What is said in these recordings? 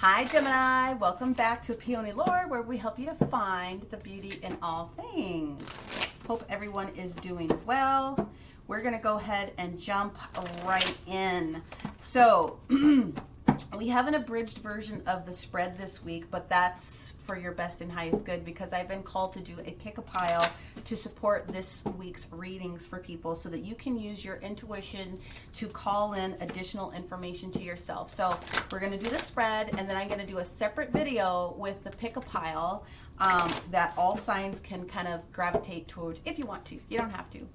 Hi Gemini, welcome back to Peony Lore, where we help you to find the beauty in all things. Hope everyone is doing well. We're going to go ahead and jump right in. So we have an abridged version of the spread this week, but that's for your best and highest good because I've been called to do a pick a pile to support this week's readings for people so that you can use your intuition to call in additional information to yourself. So we're going to do the spread, and then I'm going to do a separate video with the pick a pile that all signs can kind of gravitate towards if you want to. You don't have to.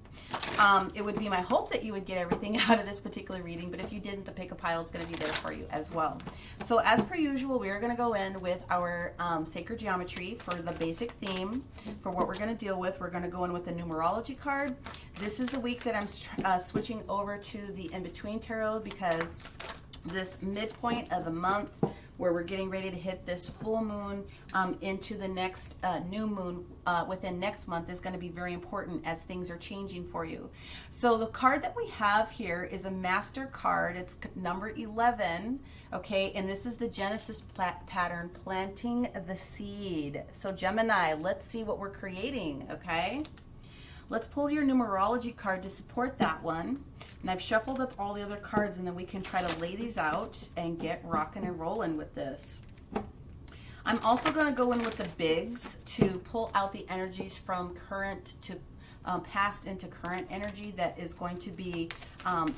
It would be my hope that you would get everything out of this particular reading, but if you didn't, the pick a pile is going to be there for you as well. So as per usual, we are going to go in with our sacred geometry for the basic theme for what we're going to deal with. We're going to go in with a numerology card. This is the week that I'm switching over to the in-between tarot because this midpoint of the month where we're getting ready to hit this full moon into the next new moon within next month is going to be very important as things are changing for you. So the card that we have here is a master card. It's number 11, okay, and this is the Genesis pattern, planting the seed. So Gemini, let's see what we're creating, okay? Let's pull your numerology card to support that one. And I've shuffled up all the other cards, and then we can try to lay these out and get rocking and rolling with this. I'm also going to go in with the bigs to pull out the energies from current to past into current energy that is going to be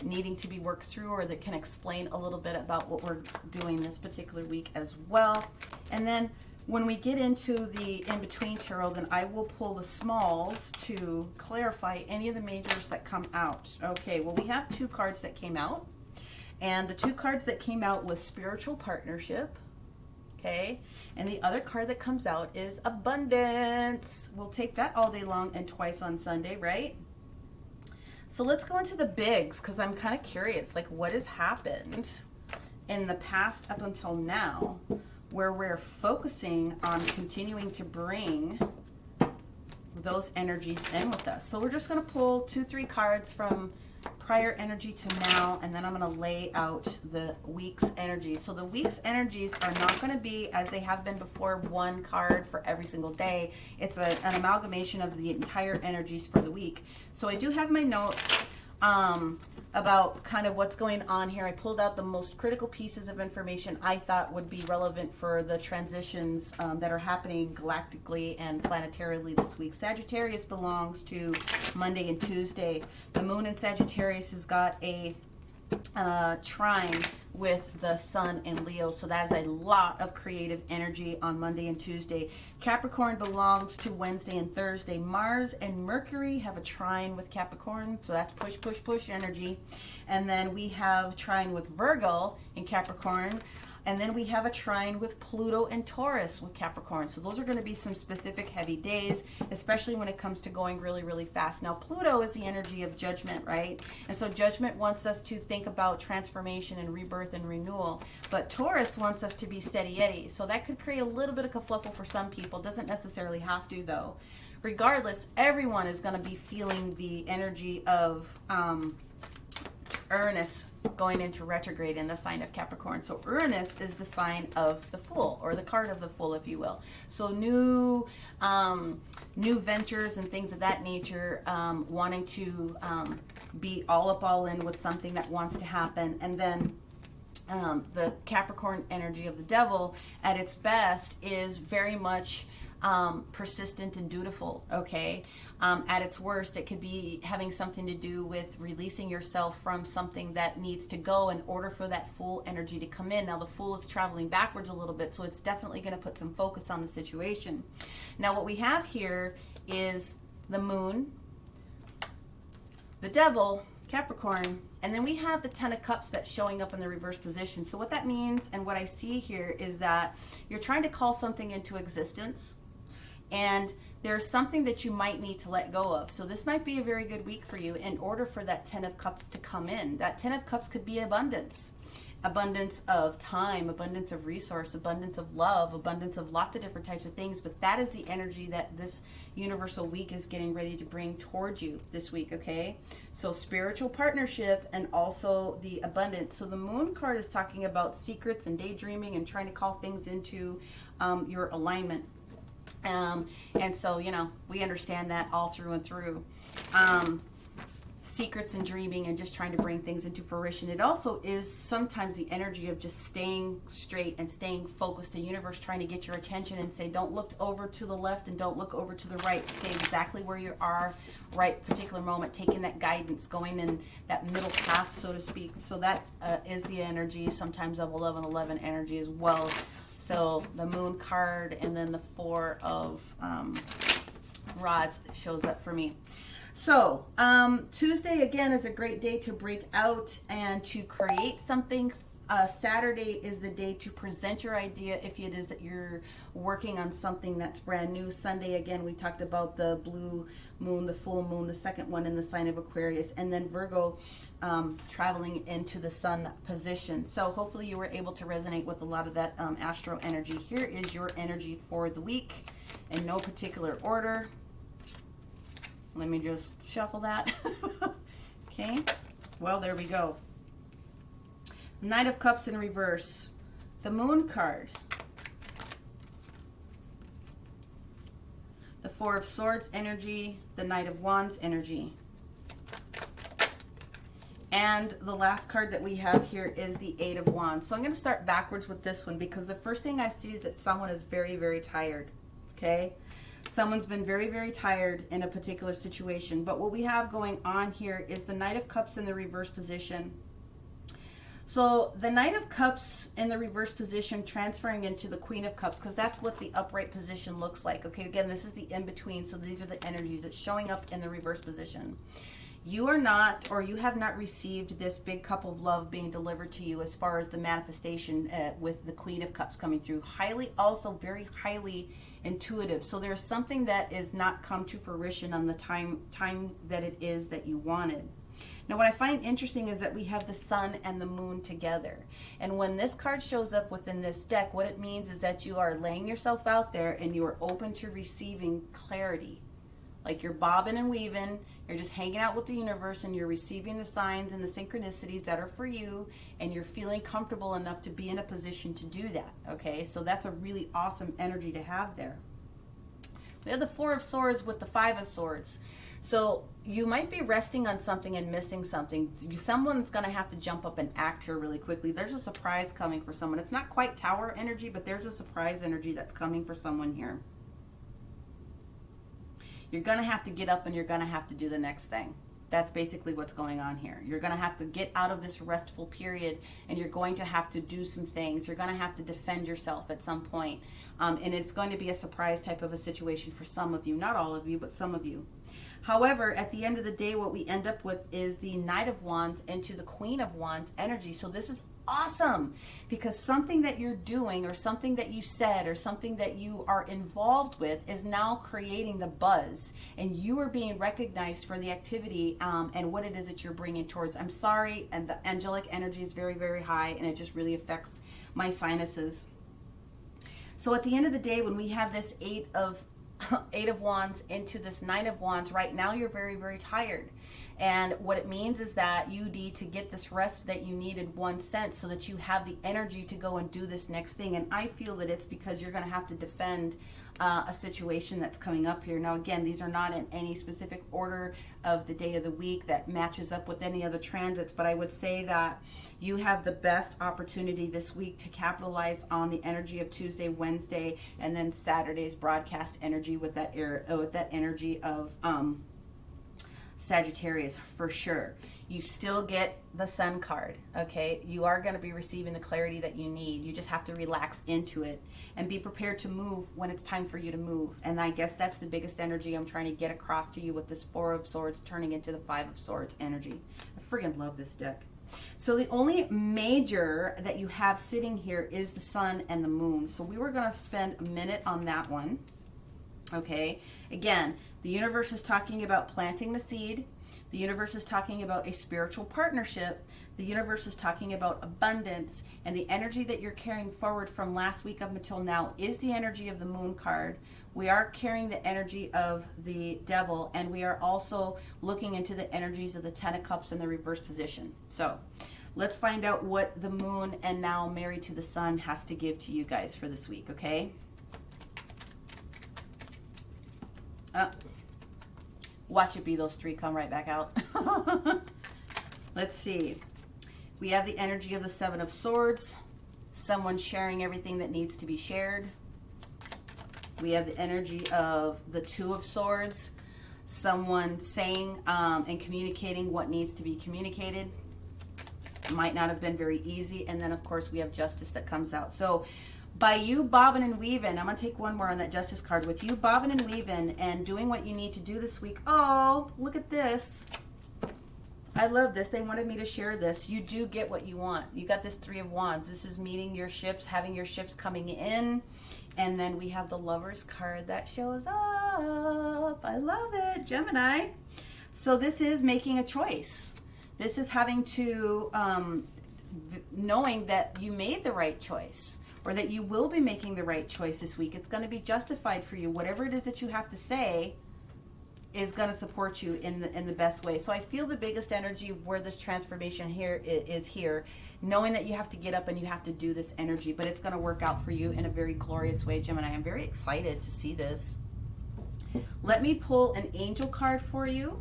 needing to be worked through, or that can explain a little bit about what we're doing this particular week as well. And then when we get into the in-between tarot, then I will pull the smalls to clarify any of the majors that come out. Okay, well, we have two cards that came out. And the two cards that came out was spiritual partnership. Okay, and the other card that comes out is abundance. We'll take that all day long and twice on Sunday, right? So let's go into the bigs because I'm kind of curious, like what has happened in the past up until now, where we're focusing on continuing to bring those energies in with us. So we're just going to pull 2-3 cards from prior energy to now, and then I'm going to lay out the week's energy. So the week's energies are not going to be, as they have been before, one card for every single day. It's an amalgamation of the entire energies for the week. So I do have my notes about kind of what's going on here. I pulled out the most critical pieces of information I thought would be relevant for the transitions that are happening galactically and planetarily this week. Sagittarius belongs to Monday and Tuesday. The moon in Sagittarius has got a trine with the sun in Leo, so that is a lot of creative energy on Monday and Tuesday. Capricorn belongs to Wednesday and Thursday. Mars and Mercury have a trine with Capricorn, so that's push, push, push energy. And then we have trine with Virgo in Capricorn. And then we have a trine with Pluto and Taurus with Capricorn. So those are going to be some specific heavy days, especially when it comes to going really, really fast. Now, Pluto is the energy of judgment, right? And so judgment wants us to think about transformation and rebirth and renewal. But Taurus wants us to be steady Eddie. So that could create a little bit of kerfluffle for some people. Doesn't necessarily have to, though. Regardless, everyone is going to be feeling the energy of Uranus going into retrograde in the sign of Capricorn. So Uranus is the sign of the Fool, or the card of the Fool, if you will. So new ventures and things of that nature, wanting to be all up, all in with something that wants to happen. And then the Capricorn energy of the Devil at its best is very much persistent and dutiful, okay? At its worst, it could be having something to do with releasing yourself from something that needs to go in order for that Fool energy to come in. Now, the Fool is traveling backwards a little bit, so it's definitely going to put some focus on the situation. Now, what we have here is the Moon, the Devil, Capricorn, and then we have the Ten of Cups that's showing up in the reverse position. So what that means, and what I see here, is that you're trying to call something into existence, and there's something that you might need to let go of. So this might be a very good week for you in order for that Ten of Cups to come in. That Ten of Cups could be abundance. abundance of time, abundance of resource, abundance of love, abundance of lots of different types of things. But that is the energy that this universal week is getting ready to bring towards you this week, okay? So spiritual partnership and also the abundance. So the moon card is talking about secrets and daydreaming and trying to call things into your alignment. And so, you know, we understand that all through and through. Secrets and dreaming and just trying to bring things into fruition. It also is sometimes the energy of just staying straight and staying focused. The universe trying to get your attention and say, don't look over to the left and don't look over to the right. Stay exactly where you are, right particular moment, taking that guidance, going in that middle path, so to speak. So that is the energy, sometimes of 1111 energy as well. So the moon card and then the 4 of rods shows up for me. So, Tuesday, again, is a great day to break out and to create something. Saturday is the day to present your idea if it is that you're working on something that's brand new. Sunday, again, we talked about the blue moon, the full moon, the second one in the sign of Aquarius, and then Virgo traveling into the sun position. So hopefully you were able to resonate with a lot of that astro energy. Here is your energy for the week in no particular order. Let me just shuffle that. Okay. Well, there we go. Knight of Cups in reverse. The Moon card. The 4 of Swords energy. The Knight of Wands energy. And the last card that we have here is the 8 of Wands. So I'm going to start backwards with this one because the first thing I see is that someone is very, very tired. Okay. Someone's been very, very tired in a particular situation. But what we have going on here is the Knight of Cups in the reverse position. So the Knight of Cups in the reverse position transferring into the Queen of Cups, because that's what the upright position looks like. Okay, again, this is the in-between. So these are the energies that's showing up in the reverse position. You are not, or you have not received this big cup of love being delivered to you as far as the manifestation with the Queen of Cups coming through. Also very highly intuitive. So there's something that is not come to fruition on the time that it is that you wanted. Now, what I find interesting is that we have the sun and the moon together. And when this card shows up within this deck, what it means is that you are laying yourself out there and you are open to receiving clarity. Like you're bobbing and weaving, you're just hanging out with the universe and you're receiving the signs and the synchronicities that are for you, and you're feeling comfortable enough to be in a position to do that, okay? So that's a really awesome energy to have there. We have the 4 of Swords with the 5 of Swords. So you might be resting on something and missing something. Someone's going to have to jump up and act here really quickly. There's a surprise coming for someone. It's not quite Tower energy, but there's a surprise energy that's coming for someone here. You're going to have to get up and you're going to have to do the next thing. That's basically what's going on here. You're going to have to get out of this restful period and you're going to have to do some things. You're going to have to defend yourself at some point. And it's going to be a surprise type of a situation for some of you. Not all of you, but some of you. However, at the end of the day, what we end up with is the Knight of Wands into the Queen of Wands energy. So this is awesome because something that you're doing or something that you said or something that you are involved with is now creating the buzz, and you are being recognized for the activity and what it is that you're bringing towards. I'm sorry, and the angelic energy is very, very high, and it just really affects my sinuses. So at the end of the day, when we have this 8 of Wands into this 9 of Wands, right now you're very, very tired. And what it means is that you need to get this rest that you need in one sense so that you have the energy to go and do this next thing. And I feel that it's because you're going to have to defend a situation that's coming up here. Now, again, these are not in any specific order of the day of the week that matches up with any other transits, but I would say that you have the best opportunity this week to capitalize on the energy of Tuesday, Wednesday, and then Saturday's broadcast energy with that energy of Sagittarius for sure. You still get the Sun card, okay? You are going to be receiving the clarity that you need. You just have to relax into it and be prepared to move when it's time for you to move. And I guess that's the biggest energy I'm trying to get across to you with this 4 of Swords turning into the 5 of Swords energy. I friggin' love this deck. So the only major that you have sitting here is the Sun and the Moon. So we were going to spend a minute on that one. Okay, again, the universe is talking about planting the seed. The universe is talking about a spiritual partnership. The universe is talking about abundance, and the energy that you're carrying forward from last week up until now is the energy of the Moon card. We are carrying the energy of the Devil, and we are also looking into the energies of the Ten of Cups in the reverse position. So let's find out what the Moon and now married to the Sun has to give to you guys for this week, okay? Watch it be those three come right back out. Let's see. We have the energy of the Seven of Swords. Someone sharing everything that needs to be shared. We have the energy of the Two of Swords. Someone saying and communicating what needs to be communicated. It might not have been very easy. And then, of course, we have Justice that comes out. So by you bobbing and weaving, I'm going to take one more on that Justice card. With you bobbing and weaving and doing what you need to do this week. Oh, look at this. I love this. They wanted me to share this. You do get what you want. You got this Three of Wands. This is meeting your ships, having your ships coming in. And then we have the Lovers card that shows up. I love it, Gemini. So this is making a choice. This is having to, knowing that you made the right choice, or that you will be making the right choice this week. It's going to be justified for you. Whatever it is that you have to say is going to support you in the best way. So I feel the biggest energy where this transformation here is here, knowing that you have to get up and you have to do this energy, but it's going to work out for you in a very glorious way, Gemini. I'm very excited to see this. Let me pull an angel card for you,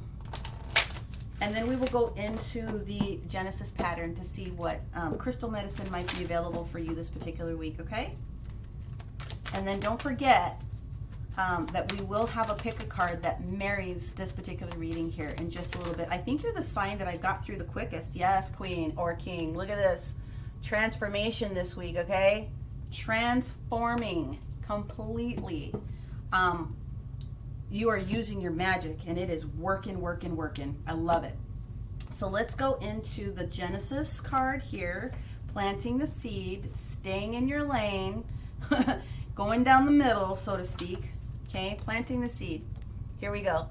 and then we will go into the Genesis pattern to see what crystal medicine might be available for you this particular week, okay? And then don't forget that we will have a pick a card that marries this particular reading here in just a little bit. I think you're the sign that I got through the quickest. Yes, Queen or King. Look at this. Transformation this week, okay? Transforming completely. You are using your magic, and it is working. I love it. So let's go into the Genesis card here. Planting the seed, staying in your lane, going down the middle, so to speak. Okay, planting the seed. Here we go.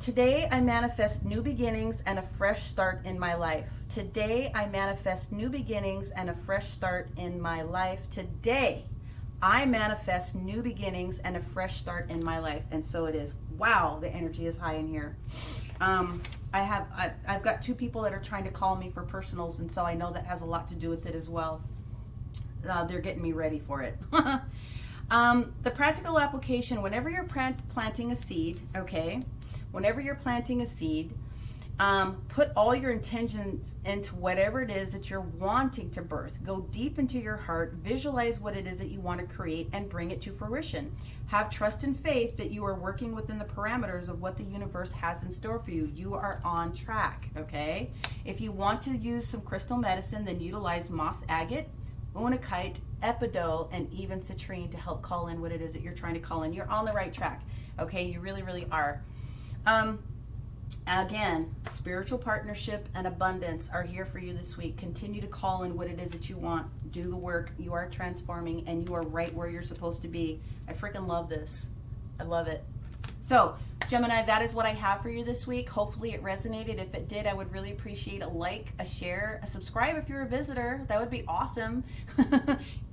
Today I manifest new beginnings and a fresh start in my life. Today I manifest new beginnings and a fresh start in my life. Today I manifest new beginnings and a fresh start in my life. And so it is. Wow, the energy is high in here. I've got two people that are trying to call me for personals, and so I know that has a lot to do with it as well. They're getting me ready for it. The practical application, whenever you're planting a seed, okay, whenever you're planting a seed, put all your intentions into whatever it is that you're wanting to birth. Go deep into your heart, visualize what it is that you want to create, and bring it to fruition. Have trust and faith that you are working within the parameters of what the universe has in store for you. You are on track, okay? If you want to use some crystal medicine, then utilize moss agate, unakite, epidote, and even citrine to help call in what it is that you're trying to call in. You're on the right track, okay? You really are. Again, spiritual partnership and abundance are here for you this week. Continue to call in what it is that you want. Do the work. You are transforming, and you are right where you're supposed to be. I freaking love this. I love it. So, Gemini, that is what I have for you this week. Hopefully it resonated. If it did, I would really appreciate a like, a share, a subscribe if you're a visitor. That would be awesome.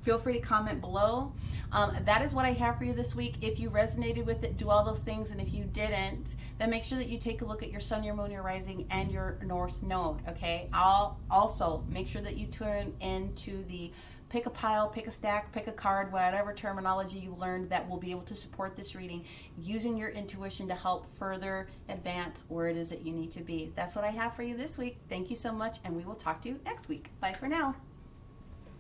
Feel free to comment below. That is what I have for you this week. If you resonated with it, do all those things. And if you didn't, then make sure that you take a look at your sun, your moon, your rising, and your north node, okay? I'll also make sure that you tune into the pick a pile, pick a stack, pick a card, whatever terminology you learned that will be able to support this reading, using your intuition to help further advance where it is that you need to be. That's what I have for you this week. Thank you so much, and we will talk to you next week. Bye for now.